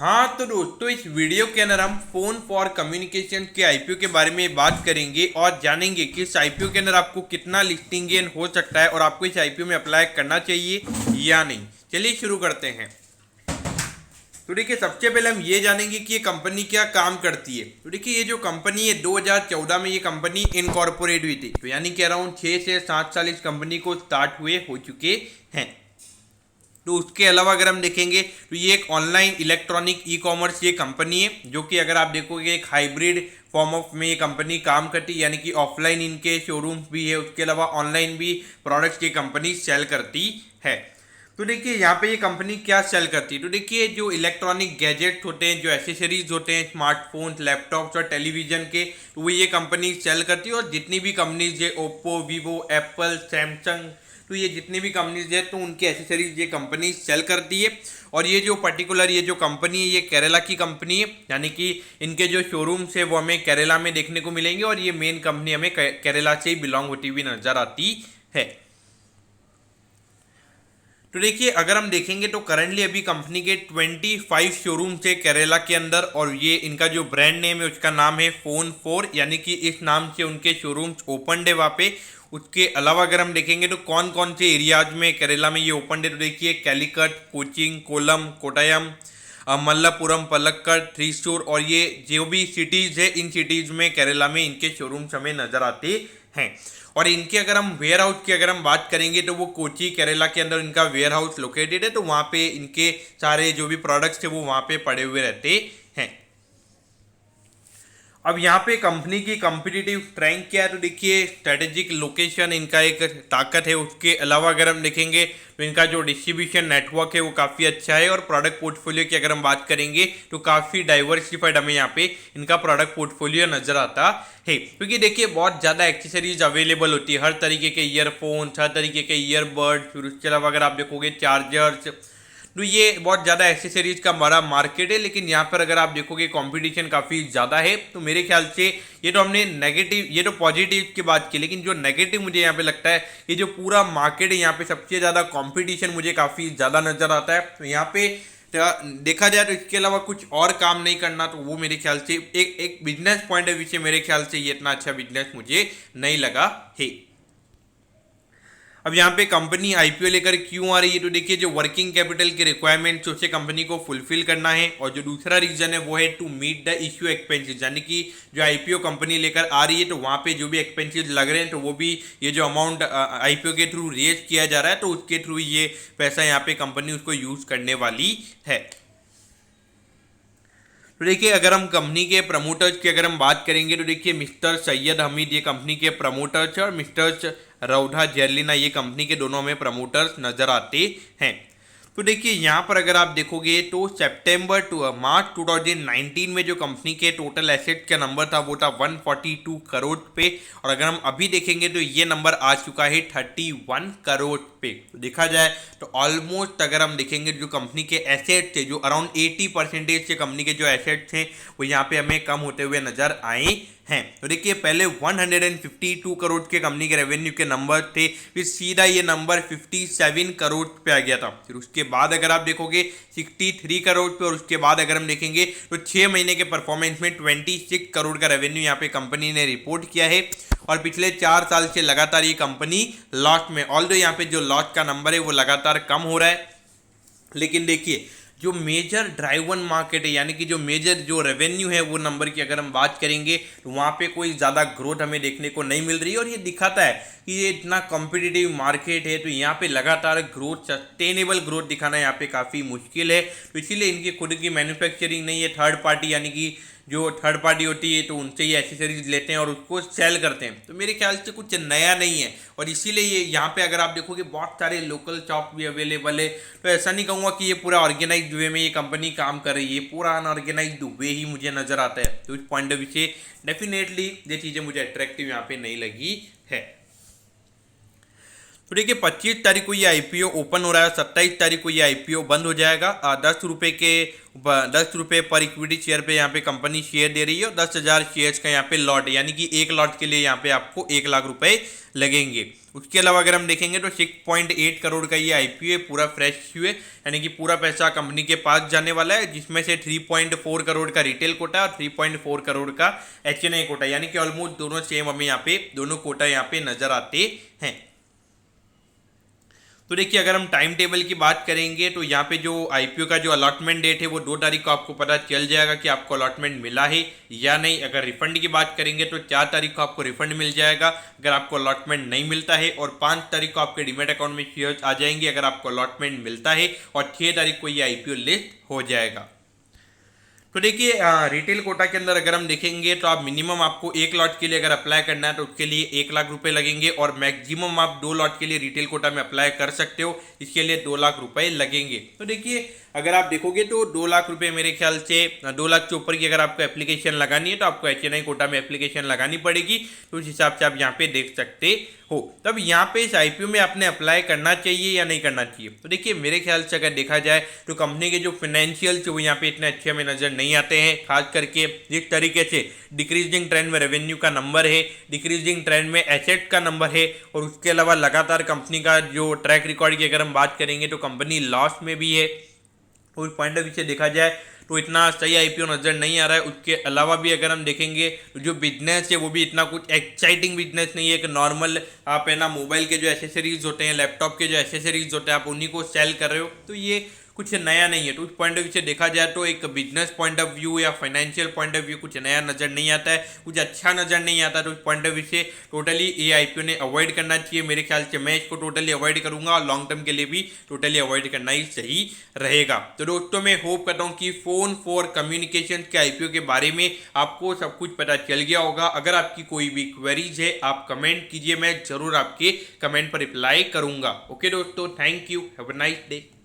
हाँ तो दोस्तों, इस वीडियो के अंदर हम फोन फॉर कम्युनिकेशन के आईपीओ के बारे में बात करेंगे और जानेंगे कि इस आईपीओ के अंदर आपको कितना लिस्टिंग गेन हो सकता है और आपको इस आईपीओ में अप्लाई करना चाहिए या नहीं। चलिए शुरू करते हैं। तो देखिए, सबसे पहले हम ये जानेंगे कि ये कंपनी क्या काम करती है। तो देखिए, ये जो कंपनी है 2014 में ये कंपनी इनकॉर्पोरेट हुई थी, तो यानी कि अराउंड 6 से 7 साल इस कंपनी को स्टार्ट हुए हो चुके हैं। तो उसके अलावा अगर हम देखेंगे तो ये एक ऑनलाइन इलेक्ट्रॉनिक ई कॉमर्स ये कंपनी है, जो कि अगर आप देखोगे एक हाइब्रिड फॉर्म ऑफ में ये कंपनी काम करती है, यानी कि ऑफलाइन इनके शोरूम्स भी है, उसके अलावा ऑनलाइन भी प्रोडक्ट्स की कंपनी सेल करती है। तो देखिए, यहाँ पे ये कंपनी क्या सेल करती है। तो देखिए, जो इलेक्ट्रॉनिक गैजेट्स होते हैं, जो एसेसरीज होते हैं, स्मार्टफोन्स, लैपटॉप्स और टेलीविजन के, तो वो ये कंपनी सेल करती है। और जितनी भी कंपनीज है, ओप्पो, वीवो, एप्पल, सैमसंग, तो ये जितनी भी कंपनीज है तो उनकी एसेसरीज ये कंपनी सेल करती है। और ये जो पर्टिकुलर ये जो कंपनी है ये केरला की कंपनी है, यानी कि इनके जो शोरूम्स है वो हमें केरला में देखने को मिलेंगे और ये मेन कंपनी हमें केरला से ही बिलोंग होती हुई नजर आती है। तो देखिए, अगर हम देखेंगे तो करंटली अभी कंपनी के 25 शोरूम है केरला के अंदर, और ये इनका जो ब्रांड नेम है उसका नाम है फोन 4, यानी कि इस नाम से उनके शोरूम्स ओपन है वहाँ पे। उसके अलावा अगर हम देखेंगे तो कौन कौन से एरियाज में केरला में ये ओपन है, तो देखिए कैलिकट, कोचिंग, कोलम, कोटायम, मल्लापुरम, पलक्कड़, थ्रीसुर, और ये जो भी सिटीज है इन सिटीज में केरला में इनके शोरूम्स हमें नजर आते हैं। और इनके अगर हम वेयर हाउस की अगर हम बात करेंगे तो वो कोची केरला के अंदर इनका वेयर हाउस लोकेटेड है, तो वहाँ पे इनके सारे जो भी प्रोडक्ट्स थे वो वहाँ पे पड़े हुए रहते हैं। अब यहाँ पे कंपनी की कॉम्पिटिटिव स्ट्रेंथ क्या है, तो देखिए स्ट्रेटेजिक लोकेशन इनका एक ताकत है। उसके अलावा अगर हम देखेंगे तो इनका जो डिस्ट्रीब्यूशन नेटवर्क है वो काफ़ी अच्छा है। और प्रोडक्ट पोर्टफोलियो की अगर हम बात करेंगे तो काफ़ी डाइवर्सिफाइड हमें यहाँ पे इनका प्रोडक्ट पोर्टफोलियो नजर आता है, क्योंकि देखिए बहुत ज़्यादा एक्सेसरीज अवेलेबल होती है, हर तरीके के ईयरफोन्स, हर तरीके के ईयरबड्स, फिर उसके अलावा अगर आप देखोगे चार्जर्स, तो ये बहुत ज़्यादा एक्सेसरीज का बड़ा मार्केट है। लेकिन यहाँ पर अगर आप देखोगे कंपटीशन काफ़ी ज़्यादा है, तो मेरे ख्याल से ये तो हमने नेगेटिव, ये तो पॉजिटिव की बात की, लेकिन जो नेगेटिव मुझे यहाँ पे लगता है, ये जो पूरा मार्केट है यहाँ पे सबसे ज़्यादा कंपटीशन मुझे काफ़ी ज़्यादा नज़र आता है। तो यहाँ पे देखा जाए तो इसके अलावा कुछ और काम नहीं करना, तो वो मेरे ख्याल से एक बिजनेस पॉइंट ऑफ व्यू से मेरे ख्याल से ये इतना अच्छा बिजनेस मुझे नहीं लगा है। अब यहाँ पे कंपनी आईपीओ लेकर क्यों आ रही है, तो देखिए जो वर्किंग कैपिटल के रिक्वायरमेंट्स उसे कंपनी को फुलफिल करना है, और जो दूसरा रीजन है वो है to meet the issue expenses, यानी कि जो आईपीओ कंपनी लेकर आ रही है तो वहाँ पे जो भी एक्सपेंसेस लग रहे हैं तो वो भी ये जो अमाउंट आईपीओ के थ्रू रेज किया जा रहा है तो उसके थ्रू ये पैसा यहाँ पे कंपनी उसको यूज करने वाली है। तो देखिए, अगर हम कंपनी के प्रमोटर्स की अगर हम बात करेंगे तो देखिए मिस्टर सैयद हमीद ये कंपनी के प्रमोटर्स है, और मिस्टर रौधा जेरलिना ये कंपनी के दोनों में प्रमोटर्स नजर आते हैं। तो देखिए, यहाँ पर अगर आप देखोगे तो सितंबर टू मार्च 2019 में जो कंपनी के टोटल एसेट का नंबर था वो था 142 करोड़ पे, और अगर हम अभी देखेंगे तो ये नंबर आ चुका है 31 करोड़ पे। तो देखा जाए तो ऑलमोस्ट अगर हम देखेंगे जो कंपनी के एसेट थे, जो अराउंड 80% से कंपनी के जो एसेट्स हैं वो यहाँ पे हमें कम होते हुए नजर आए हैं। तो देखिए, पहले 152 करोड़ के कंपनी के रेवेन्यू के नंबर थे, फिर सीधा ये नंबर 57 करोड़ पे आ गया था। फिर उसके बाद अगर आप देखोगे 63 करोड़ पे, और उसके बाद अगर हम देखेंगे तो 6 महीने के परफॉर्मेंस में 26 करोड़ का रेवेन्यू यहाँ पे कंपनी ने रिपोर्ट किया है। और पिछले 4 साल से लगातार ये कंपनी लॉस में, ऑल्दो यहाँ पे जो लॉस का नंबर है वो लगातार कम हो रहा है, लेकिन देखिए जो मेजर ड्राइवन मार्केट है, यानी कि जो मेजर जो रेवेन्यू है वो नंबर की अगर हम बात करेंगे तो वहाँ पे कोई ज़्यादा ग्रोथ हमें देखने को नहीं मिल रही है। और ये दिखाता है कि ये इतना कॉम्पिटिटिव मार्केट है, तो यहाँ पे लगातार ग्रोथ, सस्टेनेबल ग्रोथ दिखाना यहाँ पे काफ़ी मुश्किल है। तो इसीलिए इनकी खुद की मैन्युफैक्चरिंग नहीं है, थर्ड पार्टी, यानी कि जो थर्ड पार्टी होती है तो उनसे ये एक्सेसरीज लेते हैं और उसको सेल करते हैं। तो मेरे ख्याल से कुछ नया नहीं है, और इसीलिए ये यहाँ पे अगर आप देखोगे बहुत सारे लोकल शॉप भी अवेलेबल है। तो ऐसा नहीं कहूँगा कि ये पूरा ऑर्गेनाइज्ड वे में ये कंपनी काम कर रही है, पूरा अनऑर्गेनाइज्ड वे ही मुझे नजर आता है। तो इस पॉइंट ऑफ व्यू से डेफिनेटली ये चीज़ें मुझे अट्रैक्टिव यहाँ पे नहीं लगी है। तो देखिए 25 तारीख को ये आईपीओ ओपन हो रहा है, 27 तारीख को ये आईपीओ बंद हो जाएगा। 10 रुपये पर इक्विटी शेयर पे यहाँ पे कंपनी शेयर दे रही है और 10,000 शेयर्स का यहाँ पे लॉट, यानी कि एक लॉट के लिए यहाँ पे आपको 1 लाख रुपए लगेंगे। उसके अलावा अगर हम देखेंगे तो 6.8 करोड़ का ये आईपीओ पूरा फ्रेश इश्यू है, यानी कि पूरा पैसा कंपनी के पास जाने वाला है, जिसमें से 3.4 करोड़ का रिटेल कोटा और 3.4 करोड़ का एचएनआई कोटा, यानी कि ऑलमोस्ट दोनों सेम हमें यहाँ पे दोनों कोटा यहाँ पे नजर आते हैं। तो देखिए अगर हम टाइम टेबल की बात करेंगे तो यहाँ पे जो आईपीओ का जो अलॉटमेंट डेट है वो 2 तारीख को आपको पता चल जाएगा कि आपको अलॉटमेंट मिला है या नहीं। अगर रिफंड की बात करेंगे तो 4 तारीख को आपको रिफंड मिल जाएगा अगर आपको अलॉटमेंट नहीं मिलता है, और 5 तारीख को आपके डीमैट अकाउंट में शेयर्स आ जाएंगे अगर आपको अलॉटमेंट मिलता है, और 6 तारीख को ये आईपीओ लिस्ट हो जाएगा। तो देखिए रिटेल कोटा के अंदर अगर हम देखेंगे तो आप मिनिमम आपको 1 लॉट के लिए अगर अप्लाई करना है तो उसके लिए 1 लाख रुपए लगेंगे, और मैक्सिमम आप 2 लॉट के लिए रिटेल कोटा में अप्लाई कर सकते हो, इसके लिए 2 लाख रुपए लगेंगे। तो देखिए अगर आप देखोगे तो 2 लाख रुपए मेरे ख्याल से 2 लाख के ऊपर की अगर आपको एप्लीकेशन लगानी है तो आपको एचएनआई कोटा में एप्लीकेशन लगानी पड़ेगी। तो उस हिसाब से आप यहाँ पे देख सकते हो। तब यहाँ पे इस आईपीओ में आपने अप्लाई करना चाहिए या नहीं करना चाहिए? तो देखिए मेरे ख्याल से अगर देखा जाए तो कंपनी के जो फाइनेंशियल्स वो यहाँ पे इतने अच्छे हमें नजर नहीं आते हैं, खास करके जिस तरीके से डिक्रीजिंग ट्रेंड में रेवेन्यू का नंबर है, डिक्रीजिंग ट्रेंड में एसेट का नंबर है, और उसके अलावा लगातार कंपनी का जो ट्रैक रिकॉर्ड की अगर हम बात करेंगे तो कंपनी लॉस में भी है। उस पॉइंट ऑफ व्यू से देखा जाए तो इतना सही आईपीओ नजर नहीं आ रहा है। उसके अलावा भी अगर हम देखेंगे तो जो बिजनेस है वो भी इतना कुछ एक्साइटिंग बिजनेस नहीं है कि नॉर्मल आप है ना मोबाइल के जो एसेसरीज होते हैं, लैपटॉप के जो एसेसरीज होते हैं, आप उन्हीं को सेल कर रहे हो, तो ये कुछ नया नहीं है। तो उस पॉइंट ऑफ व्यू से देखा जाए तो एक बिजनेस पॉइंट ऑफ व्यू या फाइनेंशियल पॉइंट ऑफ व्यू कुछ नया नजर नहीं आता है, कुछ अच्छा नजर नहीं आता। तो उस पॉइंट ऑफ व्यू से टोटली ये आईपीओ ने अवॉइड करना चाहिए मेरे ख्याल से। मैं इसको टोटली अवॉइड करूंगा और लॉन्ग टर्म के लिए भी टोटली अवॉइड करना ही सही रहेगा। तो दोस्तों मैं होप करता हूँ कि फोन फॉर कम्युनिकेशन के आईपीओ के बारे में आपको सब कुछ पता चल गया होगा। अगर आपकी कोई भी क्वेरीज है आप कमेंट कीजिए, मैं जरूर आपके कमेंट पर रिप्लाई करूंगा। ओके दोस्तों, thank you, have a nice day.